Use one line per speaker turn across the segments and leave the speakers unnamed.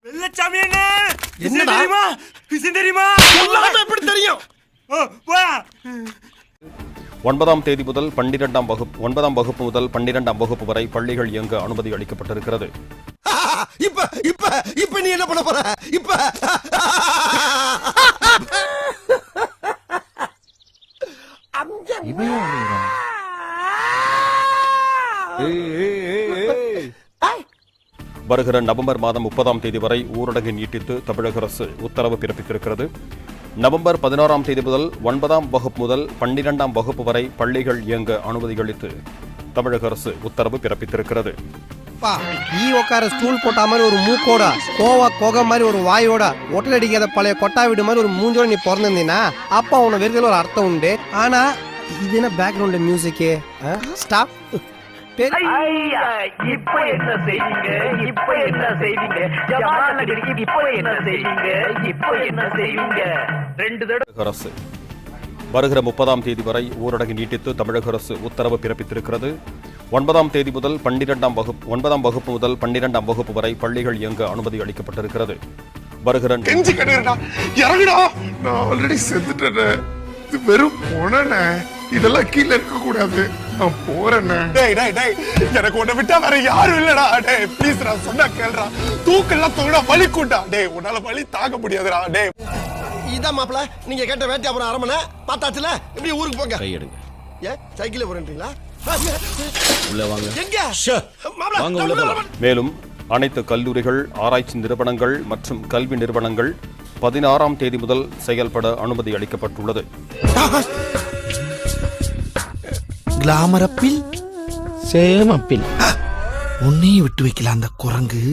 வெள்ளச்சாமி என்ன தெரியுமா? தெரியுமா? எப்படி தெரியும்?
9ஆம் தேதி முதல் 12ஆம் வகுப்பு 9ஆம் வகுப்பு முதல் 12ஆம் வகுப்பு வரை பள்ளிகள் இயங்க அனுமதி அளிக்கப்பட்டிருக்கிறது.
இப்ப நீ என்ன பண்ண போற? இப்ப
வருகிற நவம்பர் மாதம் 30ஆம் தேதி வரை ஊரடங்கை நீட்டித்து தமிழக அரசு உத்தரவு பிறப்பித்திருக்கிறது. நவம்பர் 16ஆம் தேதி முதல் 9ஆம் வகுப்பு முதல் 12ஆம் வகுப்பு வரை பள்ளிகள் இயங்க அனுமதி அளித்து தமிழக அரசு உத்தரவு பிறப்பித்திருக்கிறது.
ஸ்டூல் போட்ட மாதிரி ஒரு மூக்கோட கோகை மாதிரி ஒரு வாயோட ஒட்டல் அடிக்காத பழைய கொட்டா வீடு மாதிரி ஒரு மூஞ்சோட நீ பிறந்திருந்தீங்கன்னா அப்ப உன வெறுதல ஒரு அர்த்தம் உண்டு. ஆனா இது என்ன பேக்ரவுண்ட் மியூசிக்கு? ஸ்டாப்.
இப்ப என்ன செய்வீங்க? இப்ப என்ன செய்வீங்க? இப்ப என்ன செய்வீங்க? இப்ப என்ன செய்வீங்க? 2 தடவை
அரசு வருகிற 30ஆம் தேதி வரை ஊரடங்கு நீட்டித்து தமிழக அரசு உத்தரவு பிறப்பித்திருக்கிறது. 9ஆம் தேதி முதல் 9ஆம் வகுப்பு முதல் 12ஆம் வகுப்பு வரை பள்ளிகள் இயங்க அனுமதி அளிக்கப்பட்டிருக்கிறது. வருகிற
ஆல்ரெடி செத்துட்டேன். இது வெறும் போனே, இதெல்லாம் கீழே இருக்க கூடாது. நான் போறேன். எனக்கு உன்னை விட்டா வேற யாரும் இல்லடா. டேய் ப்ளீஸ் நான் சொன்னா கேளுடா. தூக்கெல்லாம் தூக்கினா வலி கூட்டா. டேய் உன்னால வலி தாங்க முடியாதுடா. டேய்
இதான் மாப்பிள, நீங்க கேட்ட வேட்டை அப்புறம் அரமனை பார்த்தாச்சுல. இப்படி ஊருக்கு போங்க. கை எடுங்க. சைக்கிள் போறீங்களா?
உள்ள வாங்க.
எங்க?
வாங்க உள்ள போலாம்.
மேலும் அனைத்து கல்லூரிகள், ஆராய்ச்சி நிறுவனங்கள் மற்றும் கல்வி நிறுவனங்கள் 16ஆம் தேதி முதல் செயல்பட அனுமதி அளிக்கப்பட்டுள்ளது.
கிளாமரப்பில் சேமப்பில் உன்னையும் விட்டு வைக்கலாம் அந்த குரங்கு.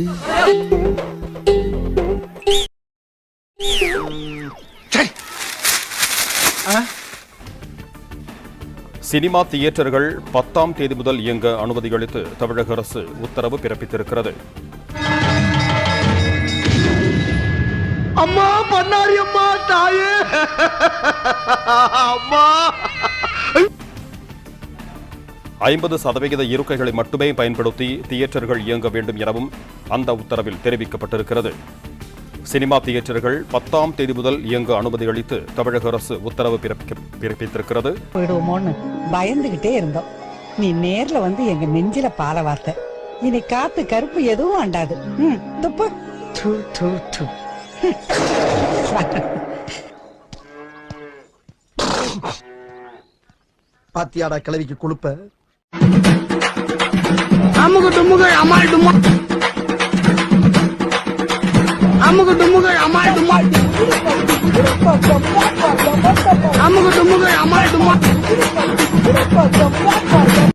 சினிமா தியேட்டர்கள் 10ஆம் தேதி முதல் இயங்க அனுமதி அளித்து தமிழக அரசு உத்தரவு பிறப்பித்திருக்கிறது.
அம்மா பண்ணாரி அம்மா, தாயே அம்மா.
50% இருக்கைகளை மட்டுமே பயன்படுத்தி தியேட்டர்கள் இயங்க வேண்டும் எனவும் அந்த உத்தரவில் தெரிவிக்கப்பட்டிருக்கிறது. சினிமா தியேட்டர்கள் 10ஆம் தேதி முதல் இயங்க அனுமதி அளித்து தமிழக அரசு உத்தரவு பிறப்பித்திருக்கிறது.
போயிடுவோமோன்னு பயந்துகிட்டே இருந்தோம். நீ நேர்ல வந்து எங்க நெஞ்சில பால வார்த்தை. இனி காத்து கருப்பு எதுவும் ஆண்டாது. துப்பு.
பாத்தியாடா கிளவிக்கு குழுப்ப.
அமுகு டுமுகு அமால் டுமா, அமுகு டுமுகு அமால் டுமா, அமுகு டுமுகு அமால் டுமா.